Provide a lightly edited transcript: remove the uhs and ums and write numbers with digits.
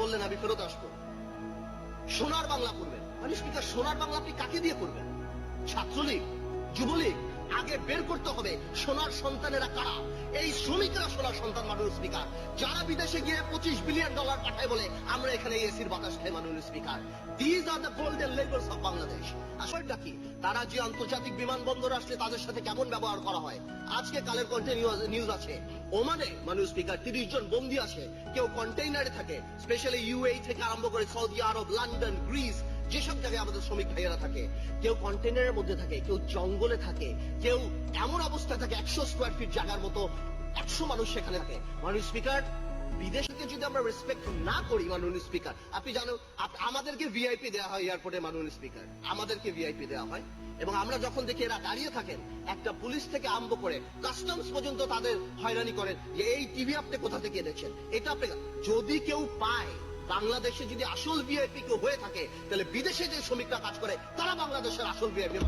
বললেন আমি ফেরত আসবো। সোনার বাংলা করবেন, মাননীয় স্পিকার সোনার বাংলা আপনি কাকে দিয়ে করবেন? ছাত্রলীগ, যুবলীগ? আগে বের করতে হবে সোনার সন্তানেরা কারা। এই শ্রমিকরা সোনার সন্তান মাননীয় স্পিকার, যারা বিদেশে গিয়ে $25 বিলিয়ন পাঠায় বলে আমরা এখানে এসির বাতাস খাই মাননীয় speaker. These are the golden labours of Bangladesh. আসলটা কি, তারা যে আন্তর্জাতিক বিমানবন্দর আসলে তাদের সাথে কেমন ব্যবহার করা হয়। আজকে কালের নিউজ আছে ওমানে মাননীয় স্পিকার 30 জন বন্দী আছে, কেউ কন্টেইনারে থাকে, স্পেশালি ইউএই থেকে আরম্ভ করে সৌদি আরব, লন্ডন, গ্রিস, যেসব জায়গায় আমাদের শ্রমিক ভাইয়েরা থাকে। কেউ কন্টেইনারের মধ্যে থাকে, কেউ জঙ্গলে থাকে, কেউ এমন অবস্থা থাকে 100 স্কোয়ার ফিট জায়গার মতো 100 মানুষ সেখানে থাকে। মাননীয় স্পিকার, বিদেশকে যদি আমরা রেসপেক্ট না করি মাননীয় স্পিকার, আপনি জানো আমাদেরকে ভিআইপি দেওয়া হয় এয়ারপোর্টে মাননীয় স্পিকার, আমাদেরকে ভিআইপি দেওয়া হয়। এবং আমরা যখন দেখি এরা দাঁড়িয়ে থাকেন, একটা পুলিশ থেকে আরম্ভ করে কাস্টমস পর্যন্ত তাদের হয়রানি করেন যে এই টিভি আপনি কোথা থেকে এনেছেন, এটা আপনি। যদি কেউ পায় বাংলাদেশে যদি আসল ভিআইপি কেউ হয়ে থাকে, তাহলে বিদেশে যে শ্রমিকরা কাজ করে তারা বাংলাদেশের আসল ভিআইপি।